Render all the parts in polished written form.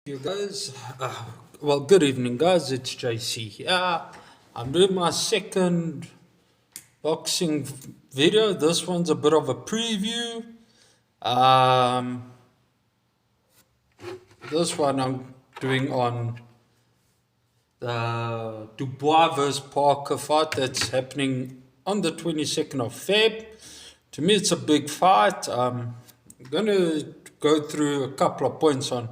You guys, well, good evening, guys. It's JC here. I'm doing my second boxing video. This one's a bit of a preview. Um, this one I'm doing on the Dubois versus Parker fight that's happening on the 22nd of Feb. To me, it's a big fight. I'm going to go through a couple of points on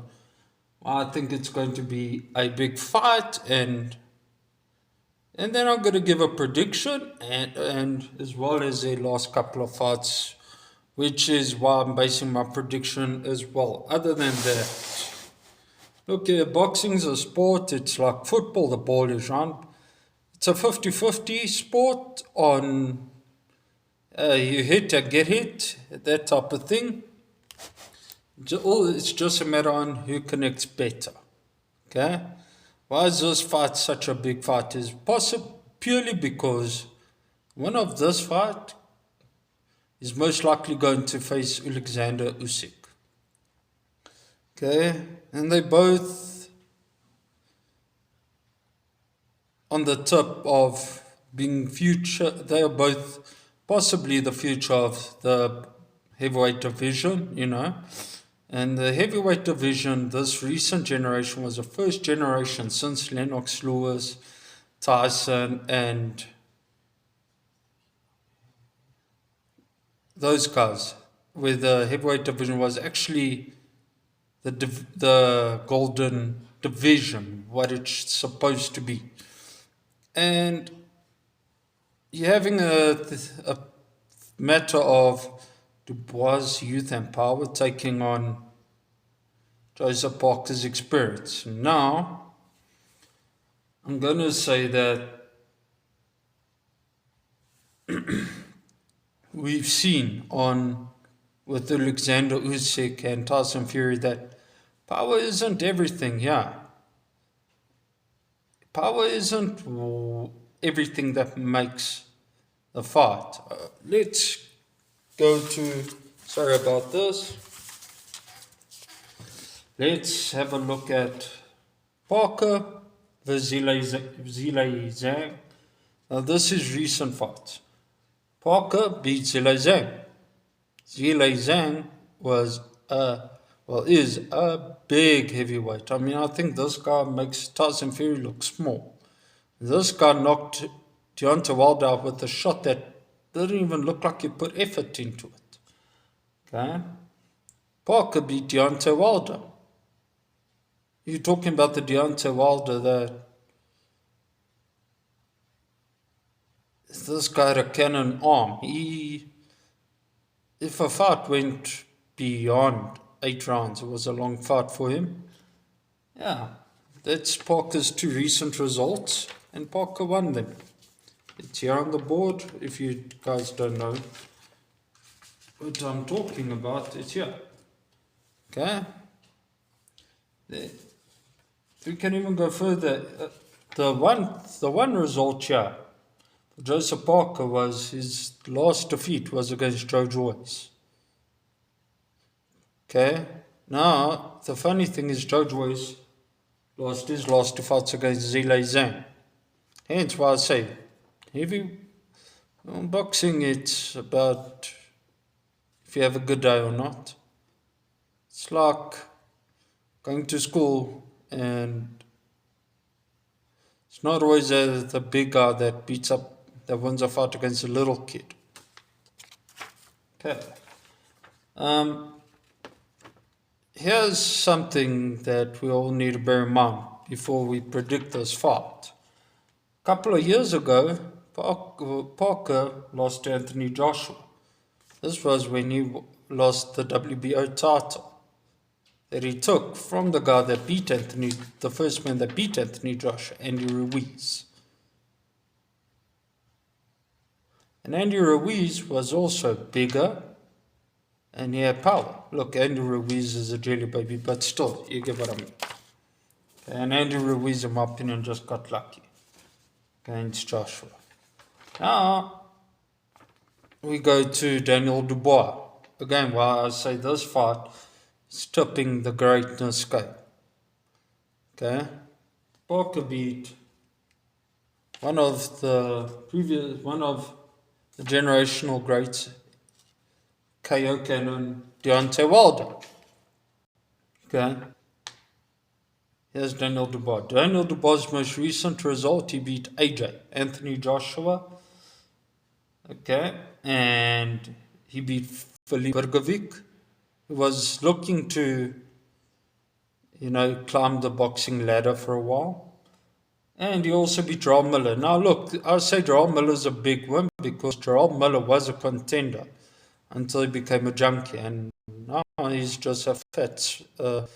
why I think it's going to be a big fight, and then I'm going to give a prediction and as well as the last couple of fights, which is why I'm basing my prediction as well. Other than that, look, boxing's a sport. It's like football, the ball is round. It's a 50-50 sport on you hit and get hit, that type of thing. It's just a matter on who connects better. Okay? Why is this fight such a big fight? Is possible purely because one of this fight is most likely going to face Alexander Usyk. Okay, and they both on the tip of being future. They are both possibly the future of the heavyweight division. And the heavyweight division, this recent generation was the first generation since Lennox Lewis, Tyson, and those guys, where the heavyweight division was actually the golden division, what it's supposed to be. And you're having a matter of Dubois' youth and power taking on Joseph Parker's experience. Now, I'm going to say that we've seen on with Alexander Usyk and Tyson Fury that power isn't everything. Yeah, power isn't everything that makes the fight. Let's go to. Sorry about this. Let's have a look at Parker versus Zhilei Zhang. Now, this is recent fights. Parker beat Zhilei Zhang. Zhilei Zhang is a big heavyweight. I mean, I think this guy makes Tyson Fury look small. This guy knocked Deontay Wilder out with a shot that didn't even look like he put effort into it. Okay? Parker beat Deontay Wilder. You're talking about the Deontay Wilder that this guy had a cannon arm. If a fight went beyond 8 rounds, it was a long fight for him. Yeah, that's Parker's two recent results, and Parker won them. It's here on the board. If you guys don't know what I'm talking about, it's here. Okay? There. We can even go further. The one result here for Joseph Parker was his last defeat was against Joe Joyce. Okay, now the funny thing is Joe Joyce lost his last two fights against Zhilei Zhang. Hence why I say heavy boxing. It's about if you have a good day or not. It's like going to school. And it's not always the big guy that wins a fight against a little kid. Okay. Here's something that we all need to bear in mind before we predict this fight. A couple of years ago, Parker lost to Anthony Joshua. This was when he lost the WBO title that he took from the guy that beat Anthony, the first man that beat Anthony Joshua, Andy Ruiz. And Andy Ruiz was also bigger and he had power. Look, Andy Ruiz is a jelly baby, but still, you get what I mean. And Andy Ruiz, in my opinion, just got lucky against Joshua. Now, we go to Daniel Dubois. Again, why I say this fight, tipping the greatness scale. Okay. Parker beat one of the generational greats, KO Cannon, Deontay Wilder. Okay. Here's Daniel Dubois. Daniel Dubois' most recent result, he beat AJ, Anthony Joshua. Okay. And he beat Filip Bergovic, who was looking to, climb the boxing ladder for a while. And he also beat Gerald Miller. Now, look, I say Gerald Miller's a big win because Gerald Miller was a contender until he became a junkie, and now he's just a fat. Okay,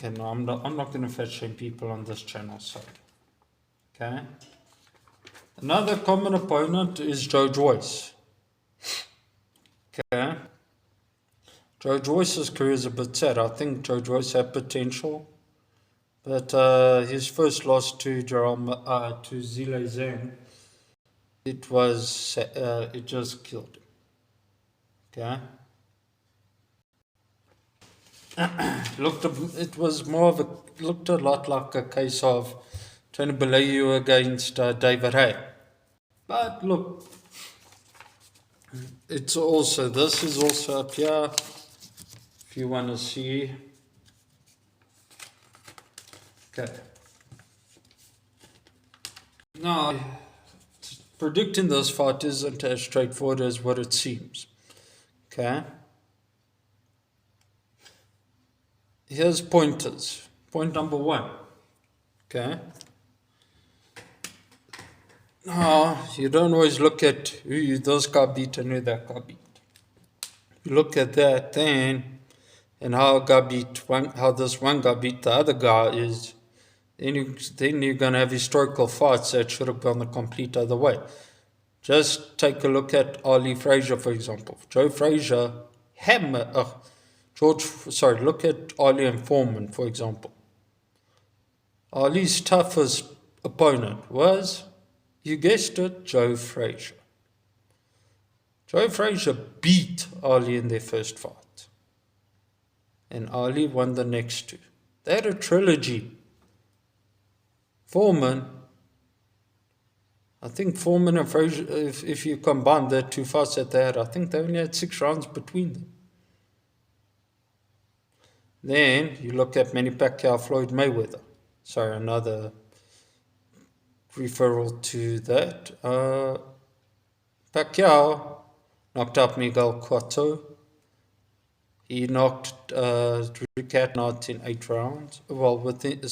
no, I'm not going to fat shame people on this channel. So, okay. Another common opponent is Joe Joyce. Okay. Joe Joyce's career is a bit sad. I think Joe Joyce had potential. But his first loss to Zile Zhang, it just killed him. Okay, looked a lot like a case of Tony Bellew against David Hay. But look, this is also up here. If you want to see. Okay. Now, predicting this fight isn't as straightforward as what it seems. Okay. Here's pointers. Point number 1. Okay. Now, you don't always look at who this guy beat and who that guy beat. You look at that then, and how this one guy beat the other guy is. Then you're going to have historical fights that should have gone the complete other way. Just take a look at Ali Frazier, for example. Joe Frazier look at Ali and Foreman, for example. Ali's toughest opponent was, you guessed it, Joe Frazier. Joe Frazier beat Ali in their first fight. And Ali won the next 2. They had a trilogy. I think Foreman and Frazier, if you combine their 2 fights that they had, I think they only had 6 rounds between them. Then you look at Manny Pacquiao, Floyd Mayweather. Sorry, another referral to that. Pacquiao knocked out Miguel Cotto. He knocked Drew Catton out in 8 rounds. Well, in the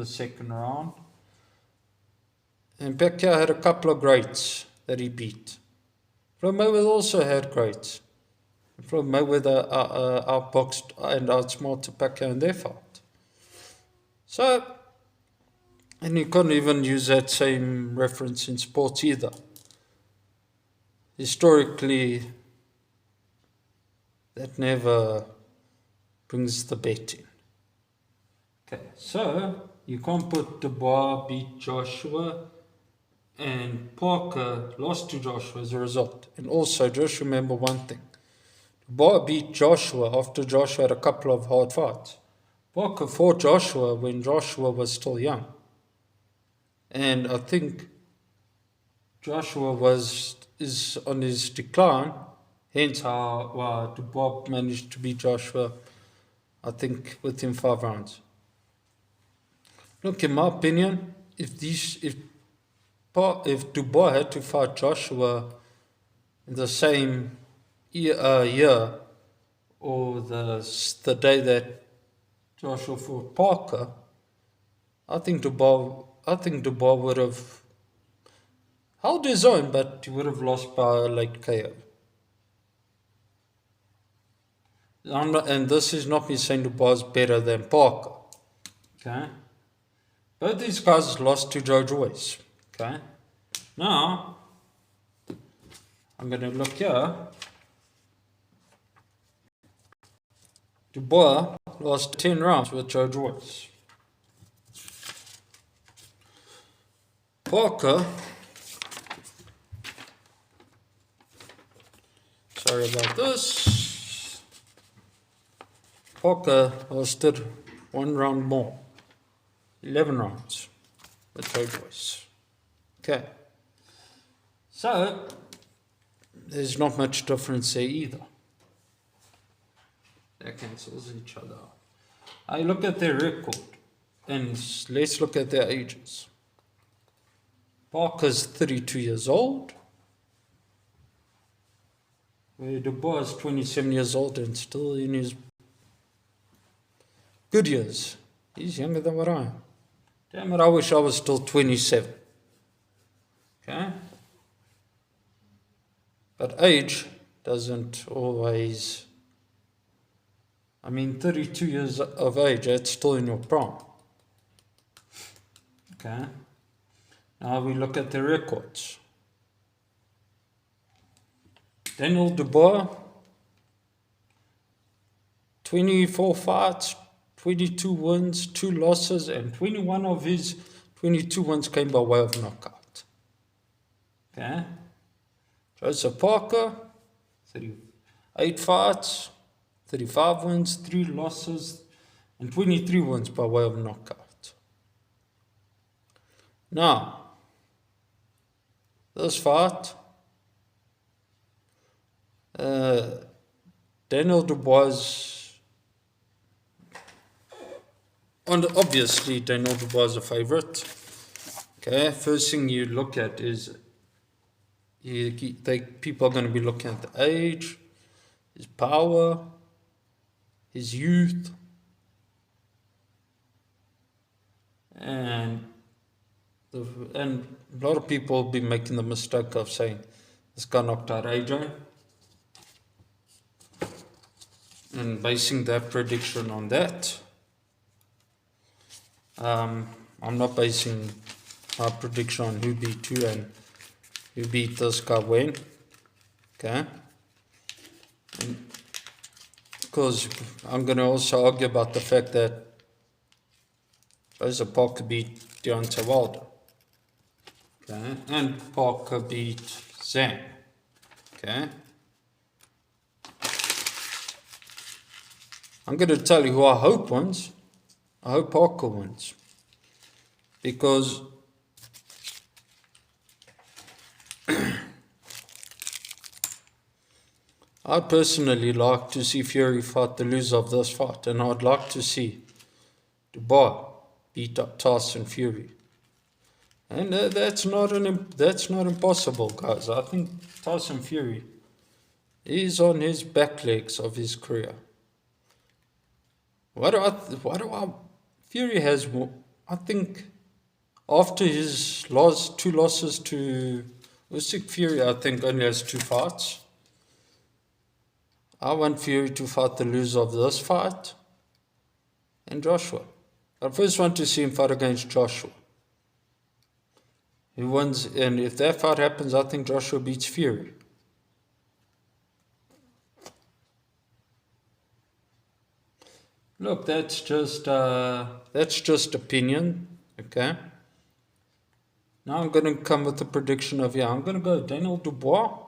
second round. And Pacquiao had a couple of greats that he beat. Floyd Mayweather also had greats. Floyd Mayweather outboxed and outsmarted Pacquiao in their fight. So, and you can't even use that same reference in sports either. Historically, that never brings the bet in. Okay, so you can't put Dubois beat Joshua and Parker lost to Joshua as a result. And also, just remember one thing. Dubois beat Joshua after Joshua had a couple of hard fights. Parker fought Joshua when Joshua was still young. And I think Joshua is on his decline, hence how Dubois managed to beat Joshua, I think, within 5 rounds. Look, in my opinion, if Dubois had to fight Joshua in the same year or the day that Joshua fought Parker, I think Dubois would have held his own, but he would have lost by a late KO. And this is not me saying Dubois is better than Parker. Okay? Both these guys lost to Joe Joyce. Okay? Now, I'm going to look here. Dubois lost 10 rounds with Joe Joyce. Parker, sorry about this. Parker lost 1 round more. 11 rounds with Dubois. Okay. So, there's not much difference there either. That cancels each other out. I look at their record, and let's look at their ages. Parker's 32 years old, where Dubois is 27 years old and still in his good years. He's younger than what I am. Damn it, I wish I was still 27. Okay? But age doesn't always... 32 years of age, that's still in your prime. Okay? Now we look at the records. Daniel Dubois, 24 fights, 22 wins, 2 losses, and 21 of his 22 wins came by way of knockout. Okay? Joseph Parker, 38 fights, 35 wins, 3 losses, and 23 wins by way of knockout. Now, this fight, Daniel Dubois, and obviously Daniel Dubois is a favorite. Okay, first thing you look at is people are going to be looking at the age, his power, his youth, and a lot of people will be making the mistake of saying this guy knocked out AJ and basing that prediction on that. I'm not basing my prediction on who beat who and who beat this guy when. Okay? Because I'm going to also argue about the fact that Joseph Parker beat Deontay Wilder. Okay? And Parker beat Zhang. Okay? I'm going to tell you who I hope wins. I hope Parker wins. Because I'd personally like to see Fury fight the loser of this fight, and I'd like to see Dubois beat up Tyson Fury. And that's not impossible, guys. I think Tyson Fury is on his back legs of his career. Fury has, I think, after his 2 losses to Usyk, Fury, I think, only has 2 fights. I want Fury to fight the loser of this fight and Joshua. I first want to see him fight against Joshua. He wins, and if that fight happens, I think Joshua beats Fury. Look, that's just opinion, okay? Now I'm going to come with a prediction of, I'm going to go Daniel Dubois,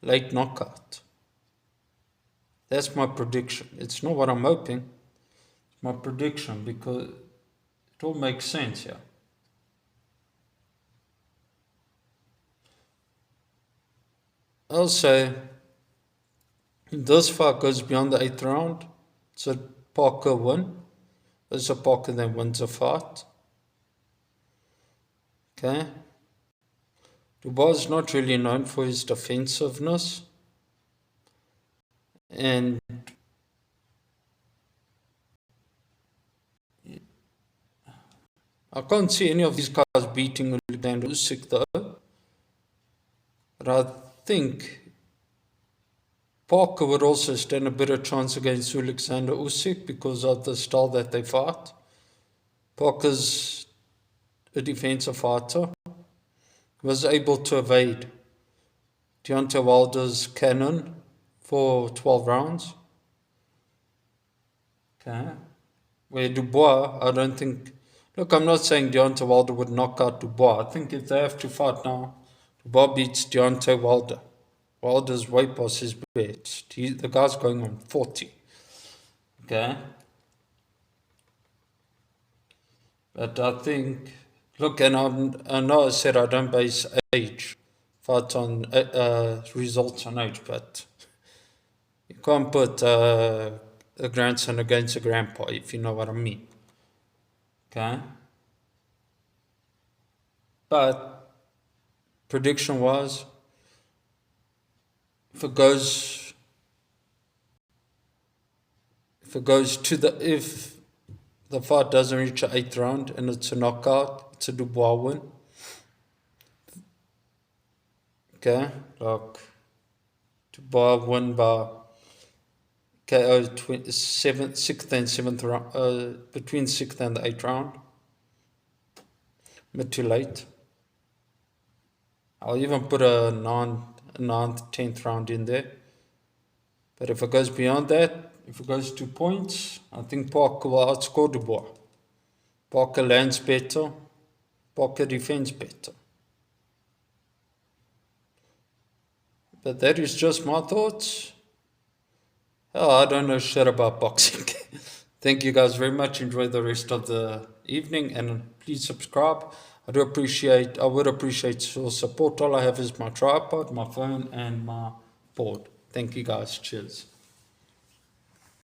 late knockout. That's my prediction. It's not what I'm hoping. It's my prediction because it all makes sense here. I'll say this fight goes beyond the 8th round. It's a Parker win. It's a Parker then wins a fight. Okay. Dubois is not really known for his defensiveness. And I can't see any of these guys beating Alexander Usyk though. But I think Parker would also stand a better chance against Alexander Usyk because of the style that they fight. Parker's a defensive fighter. Was able to evade Deontay Wilder's cannon for 12 rounds. Okay. Where Dubois, I don't think... Look, I'm not saying Deontay Wilder would knock out Dubois. I think if they have to fight now, Dubois beats Deontay Wilder. Wilder's way past his best. The guy's going on 40. Okay. But I think, look, and I know I said I don't base age, fights on results on age, but you can't put a grandson against a grandpa, if you know what I mean. Okay? But prediction was, if it goes if the fight doesn't reach the 8th round and it's a knockout, it's a Dubois win. Okay, like Dubois win by KO 6th and 7th round, between 6th and the 8th round. But too late. I'll even put a 9th, 10th round in there. But if it goes beyond that, if it goes 2 points, I think Parker will outscore Dubois. Parker lands better. Parker defends better. But that is just my thoughts. Oh, I don't know shit about boxing. Thank you guys very much. Enjoy the rest of the evening and please subscribe. I would appreciate your support. All I have is my tripod, my phone, and my board. Thank you guys. Cheers.